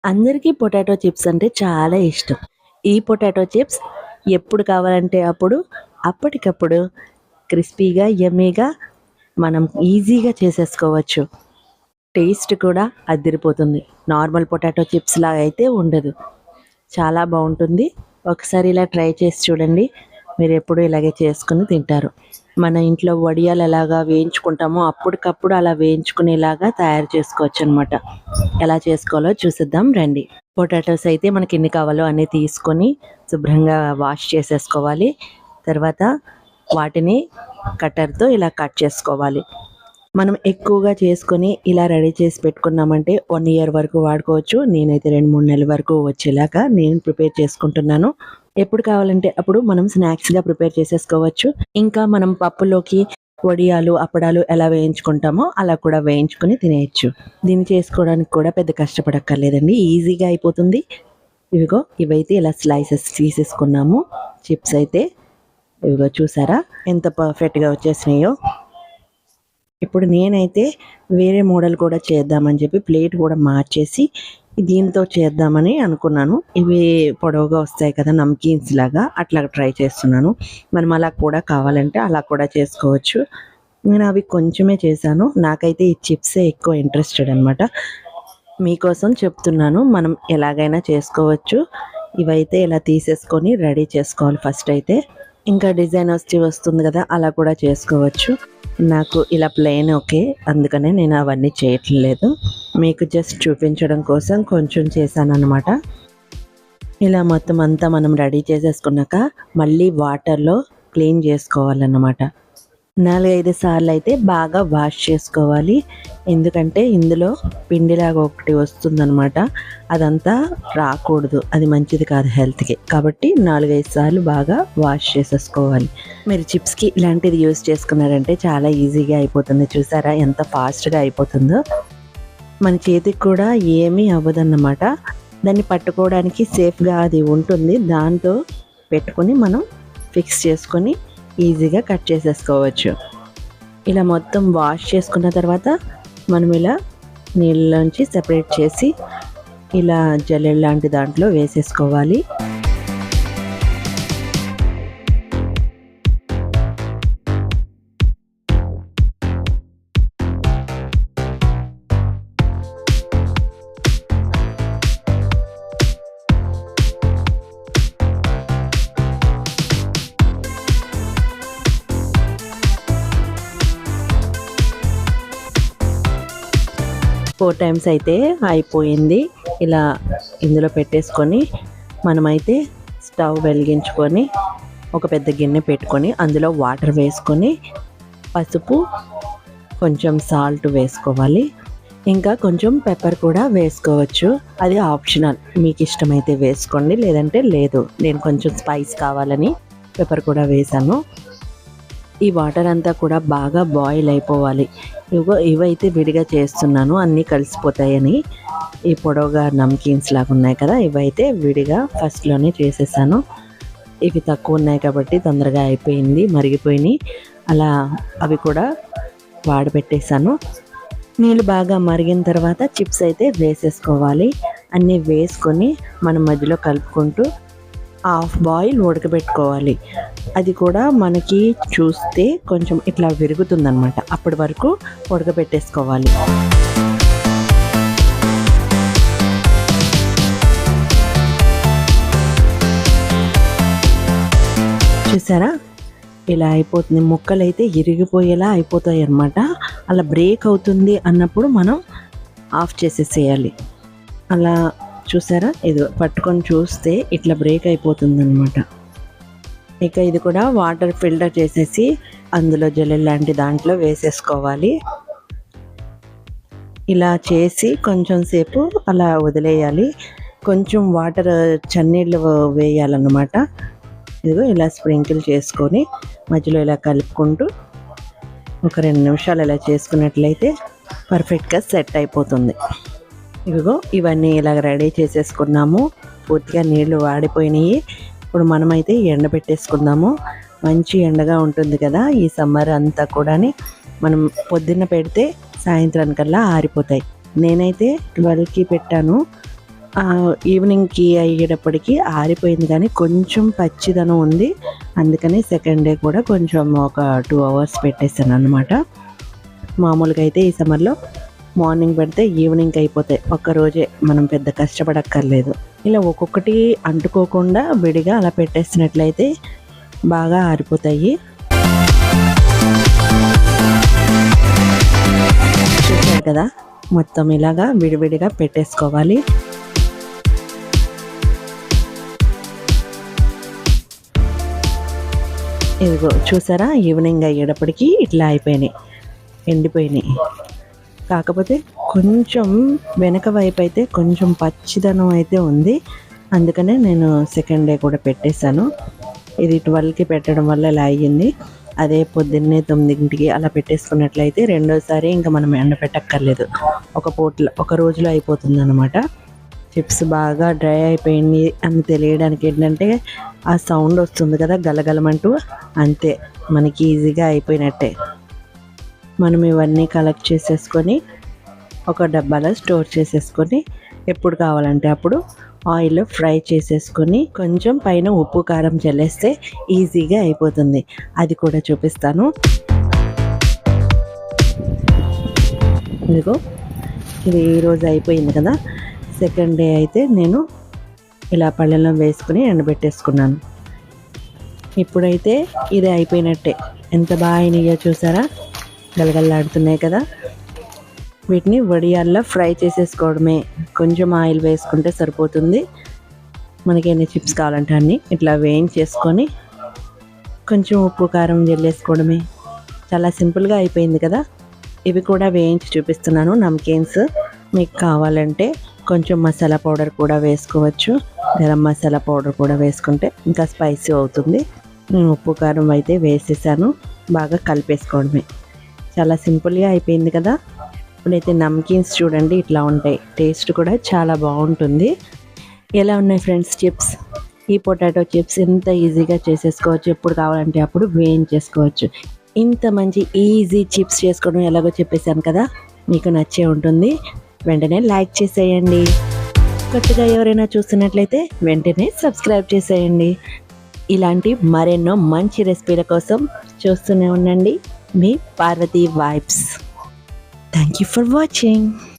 అందరికీ potato chips అంటే చాలా ఇష్టం. ఈ పొటాటో చిప్స్ ఎప్పుడు కావాలంటే అప్పుడు, అప్పటికప్పుడు క్రిస్పీగా, యమ్మీగా మనం ఈజీగా చేసేసుకోవచ్చు. టేస్ట్ కూడా అదిరిపోతుంది. నార్మల్ పొటాటో చిప్స్ లాగా అయితే ఉండదు. చాలా బాగుంటుంది. ఒకసారి ఇలా ట్రై చేసి చూడండి. మీరు ఎప్పుడు ఇలాగే చేసుకుని తింటారు. మన ఇంట్లో వడియాలు ఎలాగా వేయించుకుంటామో అప్పటికప్పుడు అలా వేయించుకునేలాగా తయారు చేసుకోవచ్చు అనమాట. ఎలా చేసుకోవాలో చూసిద్దాం రండి. పొటాటోస్ అయితే మనకి ఎన్ని కావాలో అన్నీ తీసుకొని శుభ్రంగా వాష్ చేసేసుకోవాలి. తర్వాత వాటిని కట్టర్తో ఇలా కట్ చేసుకోవాలి. మనం ఎక్కువగా చేసుకొని ఇలా రెడీ చేసి పెట్టుకున్నామంటే 1 ఇయర్ వరకు వాడుకోవచ్చు. నేనైతే 2-3 నెలల వరకు వచ్చేలాగా నేను ప్రిపేర్ చేసుకుంటున్నాను. ఎప్పుడు కావాలంటే అప్పుడు మనం స్నాక్స్గా ప్రిపేర్ చేసేసుకోవచ్చు. ఇంకా మనం పప్పులోకి వడియాలు, అప్పడాలు ఎలా వేయించుకుంటామో అలా కూడా వేయించుకొని తినేయచ్చు. దీన్ని చేసుకోవడానికి కూడా పెద్ద కష్టపడక్కర్లేదండి, ఈజీగా అయిపోతుంది. ఇవిగో ఇవైతే ఇలా స్లైసెస్ తీసేసుకున్నాము. చిప్స్ అయితే ఇవిగో చూసారా ఎంత పర్ఫెక్ట్గా వచ్చేసినాయో. ఇప్పుడు నేనైతే వేరే మోడల్ కూడా చేద్దామని చెప్పి ప్లేట్ కూడా మార్చేసి దీంతో చేద్దామని అనుకున్నాను. ఇవి పొడవుగా వస్తాయి కదా నమ్కీన్స్ లాగా, అట్లా ట్రై చేస్తున్నాను. మనం అలా కూడా కావాలంటే అలా కూడా చేసుకోవచ్చు. నేను అవి కొంచెమే చేశాను. నాకైతే ఈ చిప్సే ఎక్కువ ఇంట్రెస్టెడ్ అనమాట. మీకోసం చెప్తున్నాను, మనం ఎలాగైనా చేసుకోవచ్చు. ఇవైతే ఇలా తీసేసుకొని రెడీ చేసుకోవాలి ఫస్ట్ అయితే. ఇంకా డిజైన్ వస్తుంది కదా, అలా కూడా చేసుకోవచ్చు. నాకు ఇలా ప్లెయిన్ ఓకే, అందుకనే నేను అవన్నీ చేయట్లేదు. మీకు జస్ట్ చూపించడం కోసం కొంచెం చేశాను అనమాట. ఇలా మొత్తం అంతా మనం రెడీ చేసేసుకున్నాక మళ్ళీ వాటర్లో క్లీన్ చేసుకోవాలన్నమాట. 4-5 సార్లు అయితే బాగా వాష్ చేసుకోవాలి. ఎందుకంటే ఇందులో పిండిలాగా ఒకటి వస్తుందన్నమాట, అదంతా రాకూడదు, అది మంచిది కాదు హెల్త్కి. కాబట్టి 4-5 సార్లు బాగా వాష్ చేసేసుకోవాలి. మీరు చిప్స్కి ఇలాంటిది యూజ్ చేసుకున్నారంటే చాలా ఈజీగా అయిపోతుంది. చూసారా ఎంత ఫాస్ట్గా అయిపోతుందో. మన చేతికి కూడా ఏమీ అవ్వదన్నమాట. దాన్ని పట్టుకోవడానికి సేఫ్గా అది ఉంటుంది, దాంతో పెట్టుకొని మనం ఫిక్స్ చేసుకొని ఈజీగా కట్ చేసేసుకోవచ్చు. ఇలా మొత్తం వాష్ చేసుకున్న తర్వాత మనం ఇలా నీళ్ళలోంచి సెపరేట్ చేసి ఇలా జల్లెడ లాంటి దాంట్లో వేసేసుకోవాలి. ఫోర్ టైమ్స్ అయితే అయిపోయింది. ఇలా ఇందులో పెట్టేసుకొని మనమైతే స్టవ్ వెలిగించుకొని ఒక పెద్ద గిన్నె పెట్టుకొని అందులో వాటర్ వేసుకొని పసుపు, కొంచెం సాల్ట్ వేసుకోవాలి. ఇంకా కొంచెం పెప్పర్ కూడా వేసుకోవచ్చు, అది ఆప్షనల్. మీకు ఇష్టమైతే వేసుకోండి, లేదంటే లేదు. నేను కొంచెం స్పైస్ కావాలని పెప్పర్ కూడా వేసాను. ఈ వాటర్ అంతా కూడా బాగా బాయిల్ అయిపోవాలి. ఇవైతే విడిగా చేస్తున్నాను, అన్నీ కలిసిపోతాయని. ఈ పొడవుగా నమ్కీన్స్ లాగా ఉన్నాయి కదా, ఇవైతే విడిగా ఫస్ట్లోనే చేసేసాను. ఇవి తక్కువ ఉన్నాయి కాబట్టి తొందరగా అయిపోయింది, మరిగిపోయినాయి. అలా అవి కూడా వాడబెట్టేసాను. నీళ్ళు బాగా మరిగిన తర్వాత చిప్స్ అయితే వేసేసుకోవాలి. అన్నీ వేసుకొని మనం మధ్యలో కలుపుకుంటూ హాఫ్ బాయిల్ ఉడకబెట్టుకోవాలి. అది కూడా మనకి చూస్తే కొంచెం ఇట్లా విరుగుతుందనమాట, అప్పటి వరకు ఉడకబెట్టేసుకోవాలి. చూసారా ఇలా అయిపోతుంది. ముక్కలు అయితే ఇరిగిపోయేలా అయిపోతాయి అన్నమాట. అలా బ్రేక్ అవుతుంది అన్నప్పుడు మనం ఆఫ్ చేసేసేయాలి. అలా చూసారా, ఇది పట్టుకొని చూస్తే ఇట్లా బ్రేక్ అయిపోతుంది అనమాట. ఇక ఇది కూడా వాటర్ ఫిల్టర్ చేసేసి అందులో జల్లెడ లాంటి దాంట్లో వేసేసుకోవాలి. ఇలా చేసి కొంచెం సేపు అలా వదిలేయాలి. కొంచెం వాటర్ చన్నీళ్ళు వేయాలన్నమాట. ఇదిగో ఇలా స్ప్రింకిల్ చేసుకొని మధ్యలో ఇలా కలుపుకుంటూ ఒక 2 నిమిషాలు ఇలా చేసుకున్నట్లయితే పర్ఫెక్ట్గా సెట్ అయిపోతుంది. ఇదిగో ఇవన్నీ ఇలా రెడీ చేసేసుకున్నాము. పూర్తిగా నీళ్లు వాడిపోయినాయి. ఇప్పుడు మనమైతే ఎండబెట్టేసుకుందాము. మంచి ఎండగా ఉంటుంది కదా ఈ సమ్మర్ అంతా కూడా. మనం పొద్దున్న పెడితే సాయంత్రానికల్లా ఆరిపోతాయి. నేనైతే 12కి పెట్టాను, ఈవినింగ్కి అయ్యేటప్పటికి ఆరిపోయింది, కానీ కొంచెం పచ్చిదనం ఉంది. అందుకని సెకండ్ డే కూడా కొంచెం ఒక 2 అవర్స్ పెట్టేసాను అనమాట. మామూలుగా అయితే ఈ సమ్మర్లో మార్నింగ్ పెడితే ఈవినింగ్కి అయిపోతాయి, ఒక్కరోజే, మనం పెద్ద కష్టపడక్కర్లేదు. ఇలా ఒక్కొక్కటి అంటుకోకుండా విడిగా అలా పెట్టేసినట్లయితే బాగా ఆరిపోతాయి. చూసారు కదా, మొత్తం ఇలాగా విడివిడిగా పెట్టేసుకోవాలి. ఇదిగో చూసారా, ఈవినింగ్ అయ్యేటప్పటికి ఇట్లా అయిపోయినాయి, ఎండిపోయినాయి. కాకపోతే కొంచెం వెనక వైపు అయితే కొంచెం పచ్చిదనం అయితే ఉంది. అందుకనే నేను సెకండ్ డే కూడా పెట్టేశాను. ఇది 12కి పెట్టడం వల్ల ఇలా అయ్యింది. అదే పొద్దున్నే 9కి అలా పెట్టేసుకున్నట్లయితే రెండోసారి ఇంకా మనం ఎండపెట్టక్కర్లేదు, ఒక రోజులో అయిపోతుంది అనమాట. చిప్స్ బాగా డ్రై అయిపోయింది అని తెలియడానికి ఏంటంటే ఆ సౌండ్ వస్తుంది కదా గలగలమంటూ, అంతే, మనకి ఈజీగా అయిపోయినట్టే. మనం ఇవన్నీ కలెక్ట్ చేసేసుకొని ఒక డబ్బాలో స్టోర్ చేసేసుకొని ఎప్పుడు కావాలంటే అప్పుడు ఆయిల్లో ఫ్రై చేసేసుకొని కొంచెం పైన ఉప్పు కారం చల్లేస్తే ఈజీగా అయిపోతుంది. అది కూడా చూపిస్తాను. ఇదిగో ఇది ఈరోజు అయిపోయింది కదా. సెకండ్ డే అయితే నేను ఇలా పళ్ళెంలో వేసుకుని ఎండబెట్టేసుకున్నాను. ఇప్పుడైతే ఇది అయిపోయినట్టే. ఎంత బాగా అయినాయో చూసారా, గలగల్లాడుతున్నాయి కదా. వీటిని వడియాల్లో ఫ్రై చేసేసుకోవడమే, కొంచెం ఆయిల్ వేసుకుంటే సరిపోతుంది. మనకి ఎన్ని చిప్స్ కావాలంటే అన్నీ ఇట్లా వేయించేసుకొని కొంచెం ఉప్పు కారం జల్లేసుకోవడమే. చాలా సింపుల్గా అయిపోయింది కదా. ఇవి కూడా వేయించి చూపిస్తున్నాను, నమ్కీన్స్. మీకు కావాలంటే కొంచెం మసాలా పౌడర్ కూడా వేసుకోవచ్చు, గరం మసాలా పౌడర్ కూడా వేసుకుంటే ఇంకా స్పైసీ అవుతుంది. నేను ఉప్పు కారం అయితే వేసేసాను, బాగా కలిపేసుకోవడమే. చాలా సింపుల్గా అయిపోయింది కదా. ఇప్పుడైతే నమ్కీన్స్ చూడండి ఇట్లా ఉంటాయి, టేస్ట్ కూడా చాలా బాగుంటుంది. ఎలా ఉన్నాయి ఫ్రెండ్స్ చిప్స్? ఈ పొటాటో చిప్స్ ఎంత ఈజీగా చేసేసుకోవచ్చు, ఎప్పుడు కావాలంటే అప్పుడు వేయించేసుకోవచ్చు. ఇంత మంచి ఈజీ చిప్స్ చేసుకోవడం ఎలాగో చెప్పేశాను కదా, మీకు నచ్చే ఉంటుంది. వెంటనే లైక్ చేసేయండి. కొత్తగా ఎవరైనా చూస్తున్నట్లయితే వెంటనే సబ్స్క్రైబ్ చేసేయండి. ఇలాంటి మరెన్నో మంచి రెసిపీల కోసం చూస్తూనే ఉండండి మీ Parvati vibes. Thank you for watching.